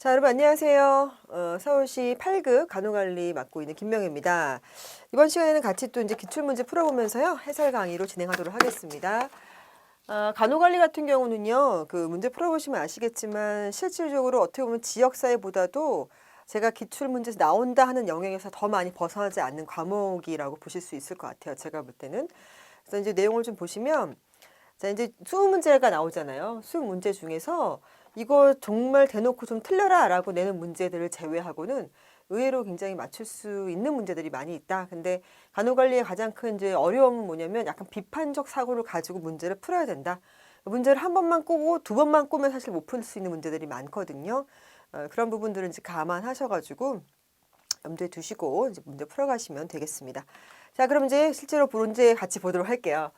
자, 여러분 안녕하세요. 서울시 8급 간호관리 맡고 있는 김명희입니다. 이번 시간에는 같이 또 이제 기출문제 풀어보면서요. 해설 강의로 진행하도록 하겠습니다. 간호관리 같은 경우는요. 그 문제 풀어보시면 아시겠지만 실질적으로 어떻게 보면 지역사회보다도 제가 기출문제에서 나온다 하는 영역에서 더 많이 벗어나지 않는 과목이라고 보실 수 있을 것 같아요. 제가 볼 때는. 그래서 이제 내용을 좀 보시면 자, 이제 수능 문제가 나오잖아요. 수능 문제 중에서 이거 정말 대놓고 좀 틀려라 라고 내는 문제들을 제외하고는 의외로 굉장히 맞출 수 있는 문제들이 많이 있다. 근데 간호관리의 가장 큰 이제 어려움은 뭐냐면 약간 비판적 사고를 가지고 문제를 풀어야 된다. 문제를 한 번만 꼬고 두 번만 꼬면 사실 못 풀 수 있는 문제들이 많거든요. 그런 부분들은 이제 감안하셔가지고 염두에 두시고 이제 문제 풀어가시면 되겠습니다. 자, 그럼 이제 실제로 문제 같이 보도록 할게요.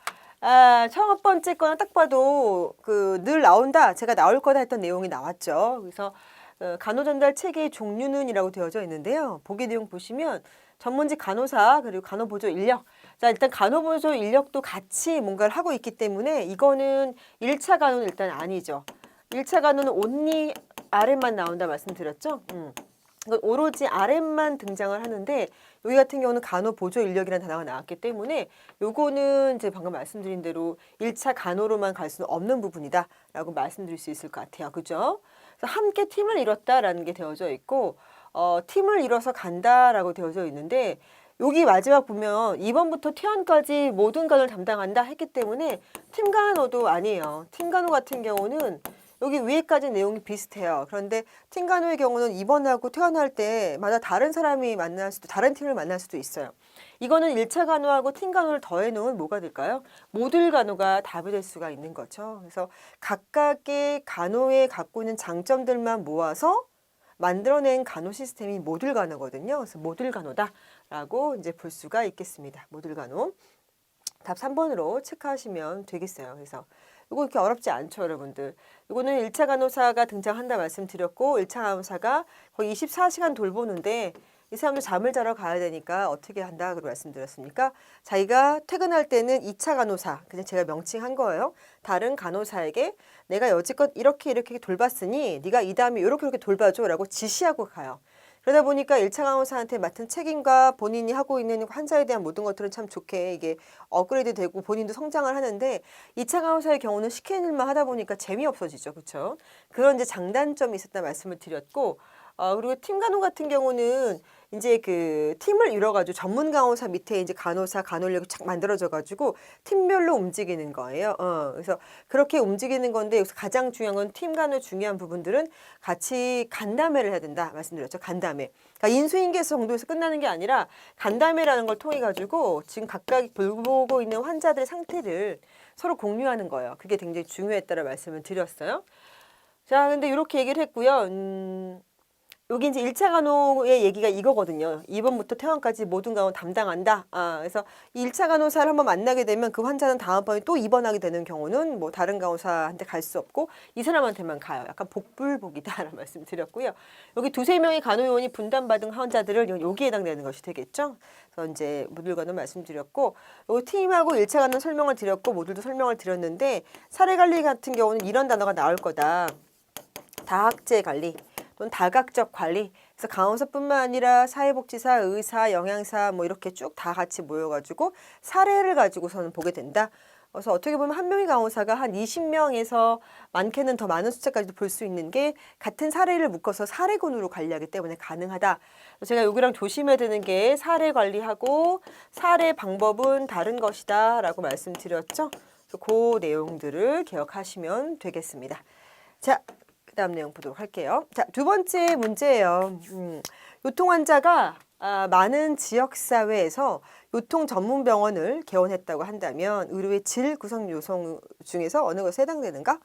첫 번째 거는 딱 봐도 그 늘 나온다, 제가 나올 거다 했던 내용이 나왔죠. 그래서 간호전달 체계의 종류는이라고 되어져 있는데요. 보기 내용 보시면 전문직 간호사 그리고 간호보조 인력. 자, 일단 간호보조 인력도 같이 뭔가를 하고 있기 때문에 이거는 1차 간호는 일단 아니죠. 1차 간호는 온리 RM만 나온다 말씀드렸죠. 이건 오로지 RM만 등장을 하는데 여기 같은 경우는 간호보조 인력이라는 단어가 나왔기 때문에 요거는 이제 방금 말씀드린 대로 1차 간호로만 갈 수는 없는 부분이다 라고 말씀드릴 수 있을 것 같아요. 그죠? 그래서 함께 팀을 이뤘다라는 게 되어져 있고 팀을 이뤄서 간다라고 되어져 있는데 여기 마지막 보면 2번부터 퇴원까지 모든 간호를 담당한다 했기 때문에 팀 간호도 아니에요. 팀 간호 같은 경우는 여기 위에까지 내용이 비슷해요. 그런데 팀 간호의 경우는 입원하고 퇴원할 때마다 다른 사람이 만날 수도, 다른 팀을 만날 수도 있어요. 이거는 1차 간호하고 팀 간호를 더해놓으면 뭐가 될까요? 모듈 간호가 답이 될 수가 있는 거죠. 그래서 각각의 간호에 갖고 있는 장점들만 모아서 만들어낸 간호 시스템이 모듈 간호거든요. 그래서 모듈 간호다라고 이제 볼 수가 있겠습니다. 모듈 간호. 답 3번으로 체크하시면 되겠어요. 그래서 이거 그렇게 어렵지 않죠, 여러분들. 이거는 1차 간호사가 등장한다 말씀드렸고 1차 간호사가 거의 24시간 돌보는데 이 사람도 잠을 자러 가야 되니까 어떻게 한다 그렇게 말씀드렸습니까? 자기가 퇴근할 때는 2차 간호사, 그냥 제가 명칭한 거예요. 다른 간호사에게 내가 여지껏 이렇게 돌봤으니 네가 이 다음에 이렇게 돌봐줘 라고 지시하고 가요. 그러다 보니까 1차 간호사한테 맡은 책임과 본인이 하고 있는 환자에 대한 모든 것들은 참 좋게 이게 업그레이드 되고 본인도 성장을 하는데 2차 간호사의 경우는 시키는 일만 하다 보니까 재미없어지죠. 그렇죠? 그런 이제 장단점이 있었다 말씀을 드렸고 그리고 팀 간호 같은 경우는 이제 그 팀을 이뤄가지고 전문 간호사 밑에 이제 간호사, 간호력이 착 만들어져가지고 팀별로 움직이는 거예요. 그래서 그렇게 움직이는 건데 여기서 가장 중요한 건 팀 간호 중요한 부분들은 같이 간담회를 해야 된다 말씀드렸죠. 간담회. 그러니까 인수인계소 정도에서 끝나는 게 아니라 간담회라는 걸 통해 가지고 지금 각각 돌보고 있는 환자들의 상태를 서로 공유하는 거예요. 그게 굉장히 중요했다라 말씀을 드렸어요. 자, 근데 이렇게 얘기를 했고요. 여기 이제 1차 간호의 얘기가 이거거든요. 2번부터 퇴원까지 모든 간호 담당한다. 그래서 1차 간호사를 한번 만나게 되면 그 환자는 다음번에 또 입원하게 되는 경우는 뭐 다른 간호사한테 갈 수 없고 이 사람한테만 가요. 약간 복불복이다라는 말씀 드렸고요. 여기 두세 명의 간호요원이 분담받은 환자들을 여기에 해당되는 것이 되겠죠. 그래서 이제 모듈 간호 말씀드렸고 요 팀하고 1차 간호 설명을 드렸고 모듈도 설명을 드렸는데 사례 관리 같은 경우는 이런 단어가 나올 거다. 다학제 관리. 또는 다각적 관리. 그래서 간호사뿐만 아니라 사회복지사, 의사, 영양사 뭐 이렇게 쭉 다 같이 모여가지고 사례를 가지고서는 보게 된다. 그래서 어떻게 보면 한 명의 간호사가 한 20명에서 많게는 더 많은 숫자까지도 볼 수 있는 게 같은 사례를 묶어서 사례군으로 관리하기 때문에 가능하다. 제가 여기랑 조심해야 되는 게 사례 관리하고 사례 방법은 다른 것이다 라고 말씀드렸죠. 그래서 그 내용들을 기억하시면 되겠습니다. 자, 다음 내용 보도록 할게요. 자, 두 번째 문제예요. 요통 환자가 많은 지역사회에서 요통 전문 병원을 개원했다고 한다면 의료의 질 구성 요소 중에서 어느 것에 해당되는가?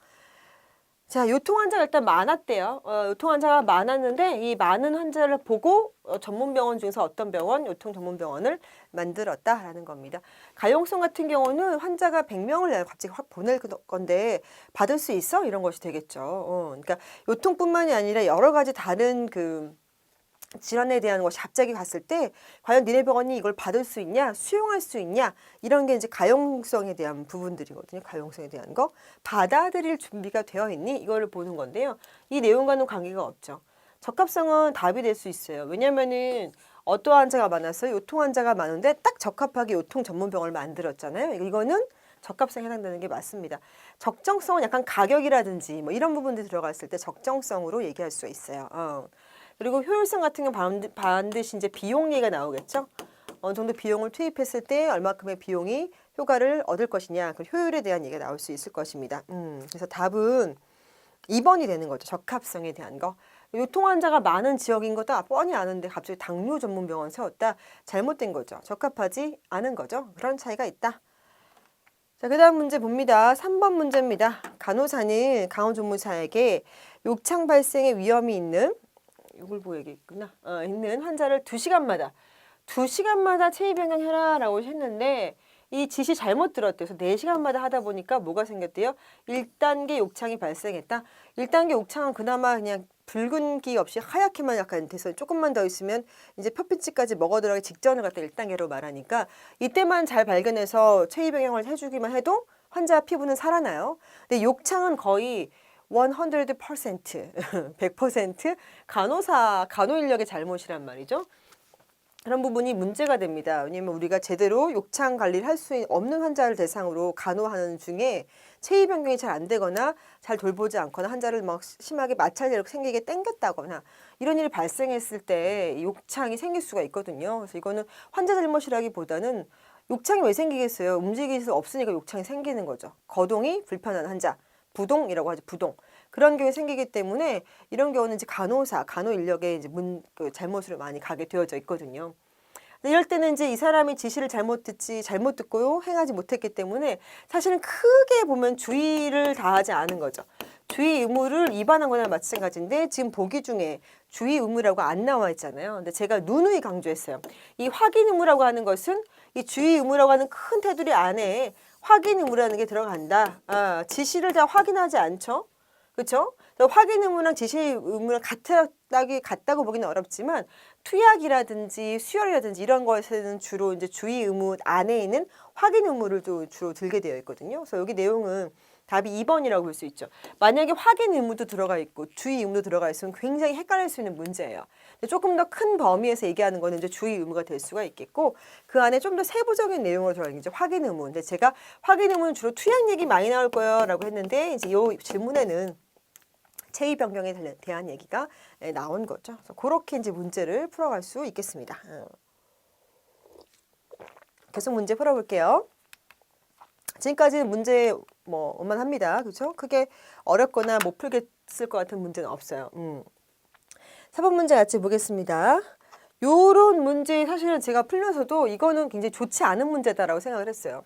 자, 요통 환자가 일단 많았대요. 요통 환자가 많았는데 이 많은 환자를 보고 전문 병원 중에서 어떤 병원, 요통 전문 병원을 만들었다라는 겁니다. 가용성 같은 경우는 환자가 100명을 갑자기 확 보낼 건데 받을 수 있어? 이런 것이 되겠죠. 그러니까 요통뿐만이 아니라 여러 가지 다른 그 질환에 대한 것이 갑자기 갔을 때 과연 니네 병원이 이걸 받을 수 있냐, 수용할 수 있냐 이런 게 이제 가용성에 대한 부분들이거든요. 가용성에 대한 거 받아들일 준비가 되어 있니 이거를 보는 건데요. 이 내용과는 관계가 없죠. 적합성은 답이 될 수 있어요. 왜냐면은 어떠한 환자가 많았어요? 요통 환자가 많은데 딱 적합하게 요통 전문병원을 만들었잖아요. 이거는 적합성에 해당되는 게 맞습니다. 적정성은 약간 가격이라든지 뭐 이런 부분들이 들어갔을 때 적정성으로 얘기할 수 있어요. 그리고 효율성 같은 경우는 반드시 이제 비용 얘기가 나오겠죠. 어느 정도 비용을 투입했을 때 얼마큼의 비용이 효과를 얻을 것이냐, 그 효율에 대한 얘기가 나올 수 있을 것입니다. 그래서 답은 2번이 되는 거죠. 적합성에 대한 거. 요통 환자가 많은 지역인 거다 뻔히 아는데 갑자기 당뇨 전문 병원 세웠다. 잘못된 거죠. 적합하지 않은 거죠. 그런 차이가 있다. 자, 그 다음 문제 봅니다. 3번 문제입니다. 간호사는 간호조무사에게 욕창 발생의 위험이 있는, 이걸 보여야겠구나. 있는 환자를 2시간마다 체위 변경해라 라고 했는데 이 지시 잘못 들었대요. 그래서 4시간마다 하다 보니까 뭐가 생겼대요? 1단계 욕창이 발생했다. 1단계 욕창은 그나마 그냥 붉은기 없이 하얗게만 약간 돼서 조금만 더 있으면 이제 표피치까지 먹어 들어가기 직전을 갖다 1단계로 말하니까 이때만 잘 발견해서 체위 변경을 해주기만 해도 환자 피부는 살아나요. 근데 욕창은 거의 100%, 100% 간호 인력의 잘못이란 말이죠. 그런 부분이 문제가 됩니다. 왜냐하면 우리가 제대로 욕창 관리를 할 수 없는 환자를 대상으로 간호하는 중에 체위 변경이 잘 안 되거나 잘 돌보지 않거나 환자를 막 심하게 마찰제로 생기게 땡겼다거나 이런 일이 발생했을 때 욕창이 생길 수가 있거든요. 그래서 이거는 환자 잘못이라기보다는 욕창이 왜 생기겠어요? 움직일 수 없으니까 욕창이 생기는 거죠. 거동이 불편한 환자, 부동이라고 하죠. 부동. 그런 경우에 생기기 때문에 이런 경우는 이제 간호 인력의 이제 잘못으로 많이 가게 되어져 있거든요. 근데 이럴 때는 이제 이 사람이 지시를 잘못 듣고요, 행하지 못했기 때문에 사실은 크게 보면 주의를 다하지 않은 거죠. 주의 의무를 위반한 거나 마찬가지인데 지금 보기 중에 주의 의무라고 안 나와 있잖아요. 근데 제가 누누이 강조했어요. 이 확인 의무라고 하는 것은 이 주의 의무라고 하는 큰 테두리 안에 확인 의무라는 게 들어간다. 지시를 다 확인하지 않죠. 그렇죠? 확인 의무랑 지시 의무랑 같다고 보기는 어렵지만 투약이라든지 수혈이라든지 이런 것에는 주로 이제 주의 의무 안에 있는 확인 의무를 또 주로 들게 되어 있거든요. 그래서 여기 내용은 답이 2번이라고 볼 수 있죠. 만약에 확인 의무도 들어가 있고 주의 의무도 들어가 있으면 굉장히 헷갈릴 수 있는 문제예요. 조금 더 큰 범위에서 얘기하는 거는 이제 주의 의무가 될 수가 있겠고 그 안에 좀 더 세부적인 내용으로 들어가 있는 게 확인 의무. 근데 제가 확인 의무는 주로 투약 얘기 많이 나올 거예요라고 했는데 이제 이 질문에는 체위 변경에 대한 얘기가 나온 거죠. 그래서 그렇게 이제 문제를 풀어갈 수 있겠습니다. 계속 문제 풀어볼게요. 지금까지는 문제 뭐 원만합니다. 그렇죠? 크게 어렵거나 못 풀겠을 것 같은 문제는 없어요. 4번 문제 같이 보겠습니다. 요런 문제 사실은 제가 풀면서도 이거는 굉장히 좋지 않은 문제다라고 생각을 했어요.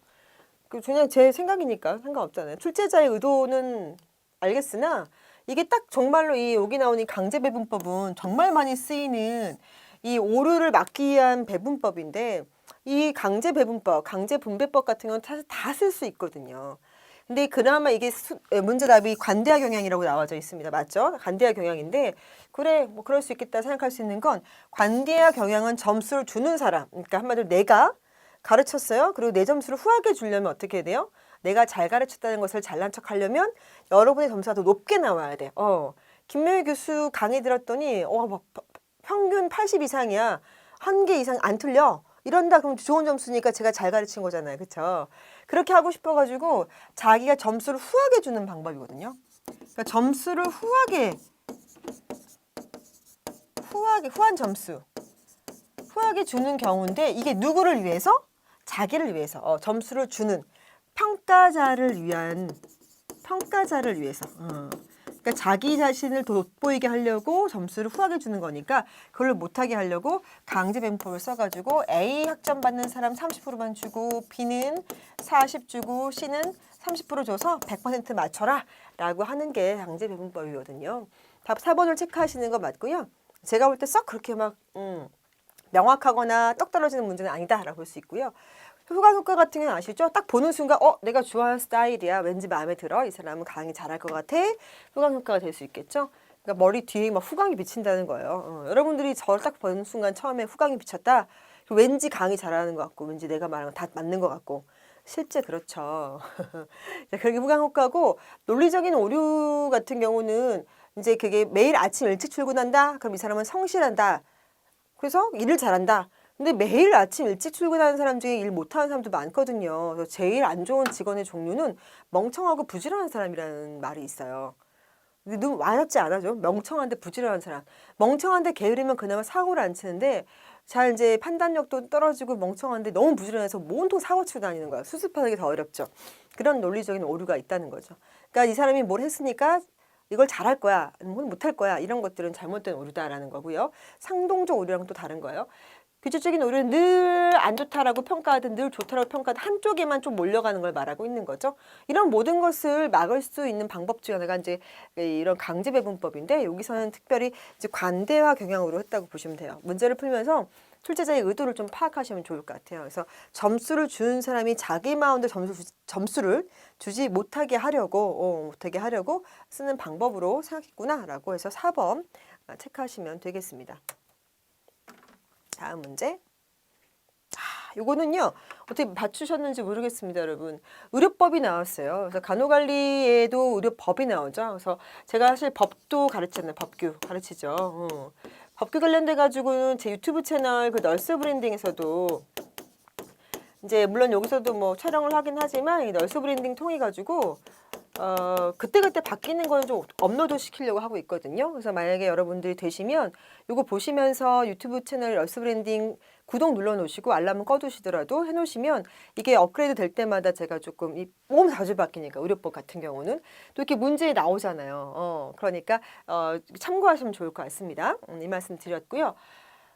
그냥 제 생각이니까 상관없잖아요. 출제자의 의도는 알겠으나 이게 딱 정말로 이 여기 나오는 강제 배분법은 정말 많이 쓰이는 이 오류를 막기 위한 배분법인데 이 강제 배분법, 강제 분배법 같은 경우는 사실 다 쓸 수 있거든요. 근데 그나마 이게 문제 답이 관대화 경향이라고 나와져 있습니다. 맞죠? 관대화 경향인데 그래 뭐 그럴 수 있겠다 생각할 수 있는 건 관대화 경향은 점수를 주는 사람, 그러니까 한마디로 내가 가르쳤어요. 그리고 내 점수를 후하게 주려면 어떻게 해야 돼요? 내가 잘 가르쳤다는 것을 잘난 척 하려면 여러분의 점수가 더 높게 나와야 돼. 김명희 교수 강의 들었더니 평균 80 이상이야. 한 개 이상 안 틀려. 이런다 그럼 좋은 점수니까 제가 잘 가르친 거잖아요. 그렇죠? 그렇게 하고 싶어가지고 자기가 점수를 후하게 주는 방법이거든요. 그러니까 점수를 후한 점수. 후하게 주는 경우인데 이게 누구를 위해서? 자기를 위해서. 점수를 주는 평가자를 위해서. 그러니까 자기 자신을 돋보이게 하려고 점수를 후하게 주는 거니까 그걸 못하게 하려고 강제 배분법을 써가지고 A 학점 받는 사람 30%만 주고 B는 40 주고 C는 30% 줘서 100% 맞춰라 라고 하는 게 강제 배분법이거든요. 답 4번을 체크하시는 거 맞고요. 제가 볼 때 썩 그렇게 막 명확하거나 떡 떨어지는 문제는 아니다라고 볼 수 있고요. 후광 효과 같은 경우는 아시죠? 딱 보는 순간 내가 좋아하는 스타일이야. 왠지 마음에 들어. 이 사람은 강의 잘할 것 같아. 후광 효과가 될 수 있겠죠? 그러니까 머리 뒤에 막 후광이 비친다는 거예요. 여러분들이 저를 딱 보는 순간 처음에 후광이 비쳤다. 왠지 강의 잘하는 것 같고 왠지 내가 말하는 거 다 맞는 것 같고 실제 그렇죠. 그게 후광 효과고 논리적인 오류 같은 경우는 이제 그게 매일 아침 일찍 출근한다. 그럼 이 사람은 성실한다. 그래서 일을 잘한다. 근데 매일 아침 일찍 출근하는 사람 중에 일 못하는 사람도 많거든요. 그래서 제일 안 좋은 직원의 종류는 멍청하고 부지런한 사람이라는 말이 있어요. 근데 너무 와닿지 않아죠? 멍청한데 부지런한 사람. 멍청한데 게으르면 그나마 사고를 안 치는데 잘 이제 판단력도 떨어지고 멍청한데 너무 부지런해서 온통 사고 치고 다니는 거야. 수습하는 게 더 어렵죠. 그런 논리적인 오류가 있다는 거죠. 그러니까 이 사람이 뭘 했으니까 이걸 잘할 거야, 뭘 못할 거야 이런 것들은 잘못된 오류다라는 거고요. 상동적 오류랑 또 다른 거예요. 규칙적인 오류는 늘 안 좋다라고 평가하든 늘 좋다라고 평가하든 한쪽에만 좀 몰려가는 걸 말하고 있는 거죠. 이런 모든 것을 막을 수 있는 방법 중 하나가 이제 이런 강제 배분법인데 여기서는 특별히 이제 관대화 경향으로 했다고 보시면 돼요. 문제를 풀면서 출제자의 의도를 좀 파악하시면 좋을 것 같아요. 그래서 점수를 준 사람이 자기 마음대로 점수를 주지 못하게 하려고 쓰는 방법으로 생각했구나라고 해서 4번 체크하시면 되겠습니다. 다음 문제. 요거는요 어떻게 맞추셨는지 모르겠습니다, 여러분. 의료법이 나왔어요. 그래서 간호관리에도 의료법이 나오죠. 그래서 제가 사실 법도 가르쳤잖아요. 법규 가르치죠. 법규 관련돼 가지고는 제 유튜브 채널 그 널스 브랜딩에서도 이제 물론 여기서도 뭐 촬영을 하긴 하지만 이 널스 브랜딩 통해 가지고 그때그때 바뀌는 걸 좀 업로드 시키려고 하고 있거든요. 그래서 만약에 여러분들이 되시면 이거 보시면서 유튜브 채널 널스 브랜딩 구독 눌러 놓으시고 알람은 꺼두시더라도 해놓으시면 이게 업그레이드 될 때마다 제가 조금 너무 자주 바뀌니까 의료법 같은 경우는 또 이렇게 문제 나오잖아요. 그러니까 참고하시면 좋을 것 같습니다. 이 말씀 드렸고요.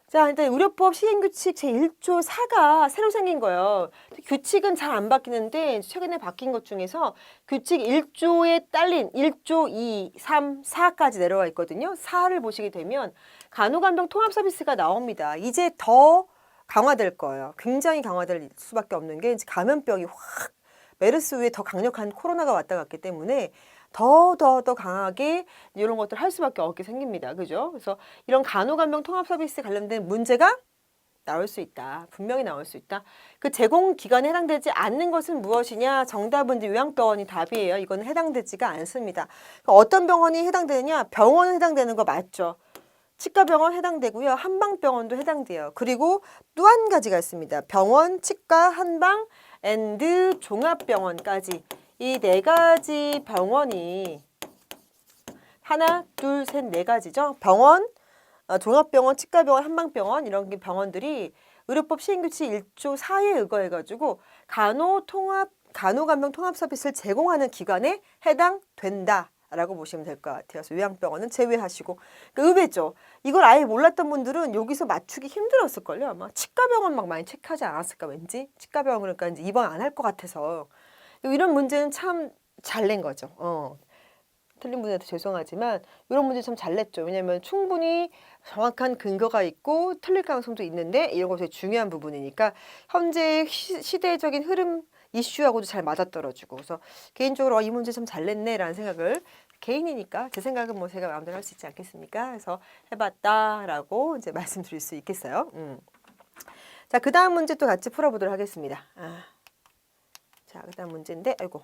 자, 일단 의료법 시행규칙 제1조 4가 새로 생긴 거예요. 규칙은 잘 안 바뀌는데 최근에 바뀐 것 중에서 규칙 1조에 딸린 1조 2, 3, 4까지 내려와 있거든요. 4를 보시게 되면 간호간병 통합 서비스가 나옵니다. 이제 더 강화될 거예요. 굉장히 강화될 수밖에 없는 게 이제 감염병이 확 메르스 후에 더 강력한 코로나가 왔다 갔기 때문에 더 강하게 이런 것들 할 수밖에 없게 생깁니다. 그죠? 그래서 이런 간호간병 통합 서비스 관련된 문제가 나올 수 있다. 분명히 나올 수 있다. 그 제공 기간에 해당되지 않는 것은 무엇이냐? 정답은 이제 요양병원이 답이에요. 이거는 해당되지가 않습니다. 그러니까 어떤 병원이 해당되느냐? 병원은 해당되는 거 맞죠? 치과병원 해당되고요. 한방병원도 해당돼요. 그리고 또 한 가지가 있습니다. 병원, 치과, 한방, 앤드 종합병원까지 이 네 가지 병원이 하나, 둘, 셋, 네 가지죠. 병원, 종합병원, 치과병원, 한방병원 이런 병원들이 의료법 시행규칙 1조 4에 의거해가지고 간호간병 통합 서비스를 제공하는 기관에 해당된다. 라고 보시면 될 것 같아요. 그래서 요양병원은 제외하시고. 그러니까 의외죠. 이걸 아예 몰랐던 분들은 여기서 맞추기 힘들었을걸요. 아마 치과병원 막 많이 체크하지 않았을까 왠지. 치과병원 그러니까 이제 입원 안 할 것 같아서. 이런 문제는 참 잘 낸 거죠. 틀린 분한테 죄송하지만 이런 문제 참 잘 냈죠. 왜냐하면 충분히 정확한 근거가 있고 틀릴 가능성도 있는데 이런 것이 중요한 부분이니까 현재 시대적인 흐름 이슈하고도 잘 맞아떨어지고 그래서 개인적으로 이 문제 참 잘 냈네라는 생각을 개인이니까 제 생각은 뭐 제가 마음대로 할 수 있지 않겠습니까? 그래서 해봤다라고 이제 말씀드릴 수 있겠어요. 자, 그 다음 문제 또 같이 풀어보도록 하겠습니다. 자, 그 다음 문제인데 아이고.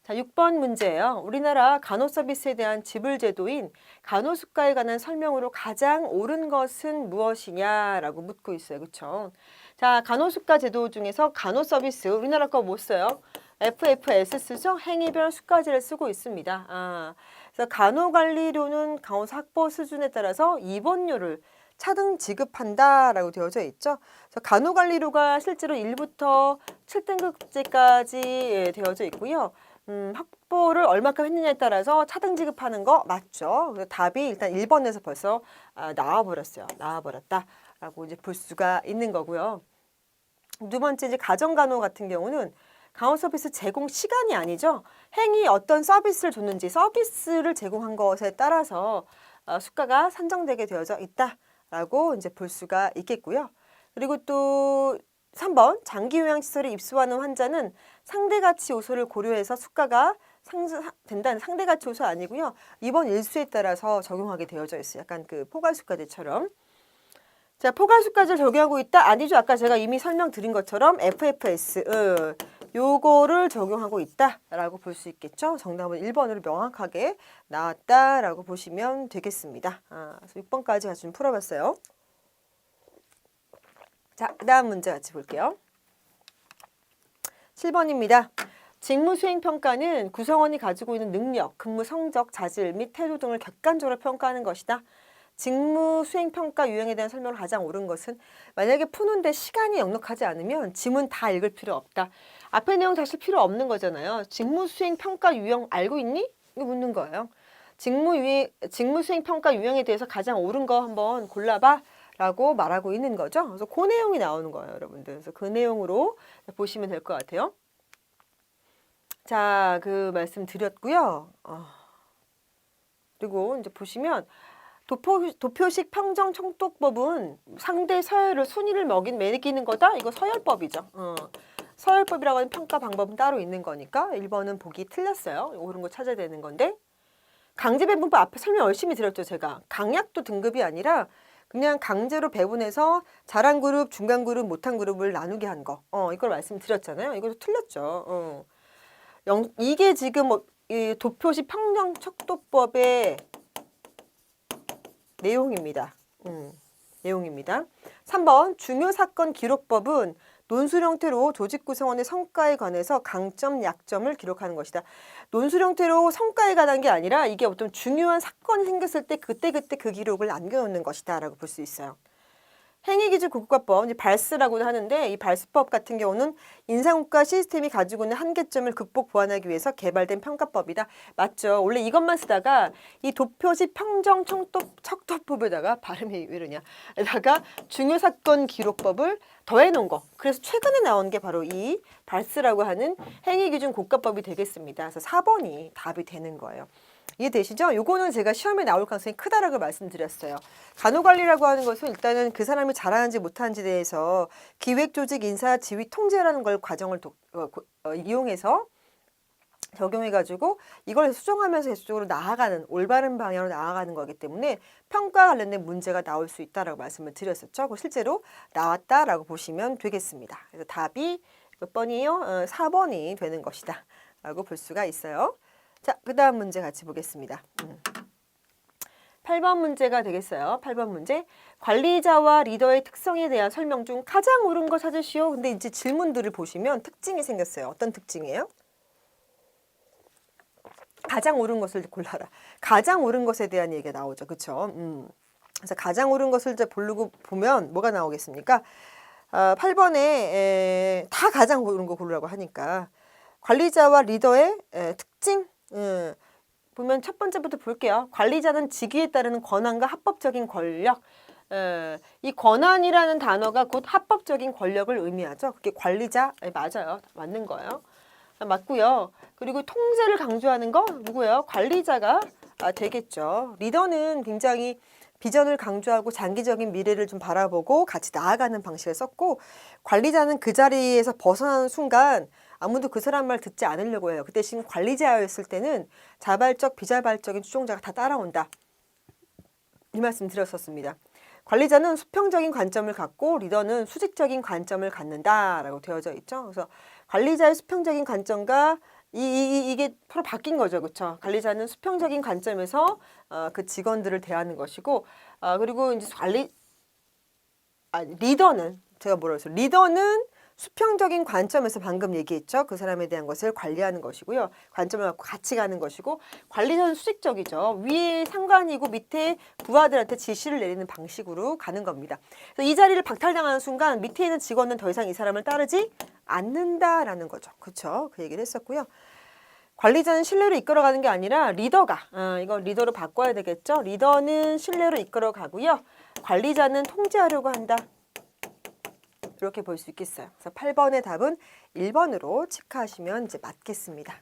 자, 6번 문제예요. 우리나라 간호서비스에 대한 지불제도인 간호수가에 관한 설명으로 가장 옳은 것은 무엇이냐라고 묻고 있어요. 그렇죠? 자, 간호수가 제도 중에서 간호서비스 우리나라 거 못 써요. FFS 쓰죠. 행위별 수가제를 쓰고 있습니다. 그래서 간호관리료는 간호사 학보 수준에 따라서 입원료를 차등 지급한다라고 되어져 있죠. 그래서 간호관리료가 실제로 1부터 7등급제까지 되어져 있고요. 학보를 얼마큼 했느냐에 따라서 차등 지급하는 거 맞죠? 그래서 답이 일단 1번에서 벌써 나와버렸어요. 나와버렸다라고 이제 볼 수가 있는 거고요. 두 번째 이제 가정간호 같은 경우는 간호 서비스 제공 시간이 아니죠. 행위 어떤 서비스를 줬는지 서비스를 제공한 것에 따라서 수가가 산정되게 되어져 있다라고 이제 볼 수가 있겠고요. 그리고 또 3번 장기요양시설에 입소하는 환자는 상대가치 요소를 고려해서 수가가 된다는 상대가치 요소 아니고요. 입원 일수에 따라서 적용하게 되어져 있어요. 약간 그 포괄수가제처럼. 자, 포괄수가제를 적용하고 있다? 아니죠. 아까 제가 이미 설명드린 것처럼 FFS 요거를 적용하고 있다라고 볼 수 있겠죠. 정답은 1번으로 명확하게 나왔다라고 보시면 되겠습니다. 그래서 6번까지 같이 좀 풀어봤어요. 자, 그 다음 문제 같이 볼게요. 7번입니다. 직무수행평가는 구성원이 가지고 있는 능력, 근무 성적, 자질 및 태도 등을 객관적으로 평가하는 것이다. 직무수행평가 유형에 대한 설명을 가장 옳은 것은 만약에 푸는데 시간이 넉넉하지 않으면 지문 다 읽을 필요 없다. 앞에 내용 다실 필요 없는 거잖아요. 직무수행평가 유형 알고 있니? 이거 묻는 거예요. 직무수행평가 유형에 대해서 가장 옳은 거 한번 골라봐 라고 말하고 있는 거죠. 그래서 그 내용이 나오는 거예요, 여러분들. 그래서 그 내용으로 보시면 될 것 같아요. 자, 그 말씀 드렸고요. 그리고 이제 보시면 도표식 평정 청독법은 상대 서열을 순위를 매기는 거다. 이거 서열법이죠. 서열법이라고 하는 평가 방법은 따로 있는 거니까 1번은 보기 틀렸어요. 옳은 거 찾아야 되는 건데 강제 배분법 앞에 설명 열심히 드렸죠. 제가 강약도 등급이 아니라 그냥 강제로 배분해서 잘한 그룹, 중간 그룹, 못한 그룹을 나누게 한 거. 이걸 말씀드렸잖아요. 이것도 틀렸죠. 이게 지금 이 도표식 평정 청독법의 내용입니다. 내용입니다. 3번 중요사건 기록법은 논술 형태로 조직 구성원의 성과에 관해서 강점, 약점을 기록하는 것이다. 논술 형태로 성과에 관한 게 아니라 이게 어떤 중요한 사건이 생겼을 때 그때그때 그 기록을 남겨놓는 것이다 라고 볼 수 있어요. 행위기준 국가법, 이제 발스라고도 하는데 이 발스법 같은 경우는 인사국가 시스템이 가지고 있는 한계점을 극복 보완하기 위해서 개발된 평가법이다. 맞죠? 원래 이것만 쓰다가 이 도표식 평정 청독법에다가 발음이 왜 이러냐? 에다가 중요사건 기록법을 더해놓은 거. 그래서 최근에 나온 게 바로 이 발스라고 하는 행위기준 국가법이 되겠습니다. 그래서 4번이 답이 되는 거예요. 이해되시죠? 요거는 제가 시험에 나올 가능성이 크다라고 말씀드렸어요. 간호관리라고 하는 것은 일단은 그 사람이 잘하는지 못하는지에 대해서 기획조직, 인사, 지휘, 통제라는 걸 과정을 이용해서 적용해가지고 이걸 수정하면서 계속적으로 나아가는 올바른 방향으로 나아가는 거기 때문에 평가 관련된 문제가 나올 수 있다라고 말씀을 드렸었죠. 실제로 나왔다라고 보시면 되겠습니다. 그래서 답이 몇 번이에요? 4번이 되는 것이다 라고 볼 수가 있어요. 자, 그 다음 문제 같이 보겠습니다. 8번 문제가 되겠어요. 8번 문제. 관리자와 리더의 특성에 대한 설명 중 가장 옳은 거 찾으시오. 근데 이제 질문들을 보시면 특징이 생겼어요. 어떤 특징이에요? 가장 옳은 것을 골라라. 가장 옳은 것에 대한 얘기가 나오죠. 그렇죠? 그래서 가장 옳은 것을 이제 고르고 보면 뭐가 나오겠습니까? 8번에 다 가장 옳은 거 고르라고 하니까 관리자와 리더의 특징 보면 첫 번째부터 볼게요. 관리자는 직위에 따르는 권한과 합법적인 권력. 이 권한이라는 단어가 곧 합법적인 권력을 의미하죠. 그게 관리자 맞아요. 맞는 거예요. 맞고요. 그리고 통제를 강조하는 거 누구예요? 관리자가 되겠죠. 리더는 굉장히 비전을 강조하고 장기적인 미래를 좀 바라보고 같이 나아가는 방식을 썼고 관리자는 그 자리에서 벗어나는 순간 아무도 그 사람 말 듣지 않으려고 해요. 그 대신 관리자였을 때는 자발적, 비자발적인 추종자가 다 따라온다. 이 말씀 드렸었습니다. 관리자는 수평적인 관점을 갖고 리더는 수직적인 관점을 갖는다라고 되어져 있죠. 그래서 관리자의 수평적인 관점과 이게 서로 바뀐 거죠. 그렇죠? 관리자는 수평적인 관점에서 그 직원들을 대하는 것이고 그리고 이제 리더는 제가 뭐라고 했어요? 리더는 수평적인 관점에서 방금 얘기했죠. 그 사람에 대한 것을 관리하는 것이고요. 관점을 갖고 같이 가는 것이고 관리자는 수직적이죠. 위에 상관이고 밑에 부하들한테 지시를 내리는 방식으로 가는 겁니다. 그래서 이 자리를 박탈당하는 순간 밑에 있는 직원은 더 이상 이 사람을 따르지 않는다라는 거죠. 그렇죠? 그 얘기를 했었고요. 관리자는 신뢰로 이끌어가는 게 아니라 리더가 이거 리더로 바꿔야 되겠죠. 리더는 신뢰로 이끌어가고요. 관리자는 통제하려고 한다. 이렇게 볼 수 있겠어요. 그래서 8번의 답은 1번으로 체크하시면 이제 맞겠습니다.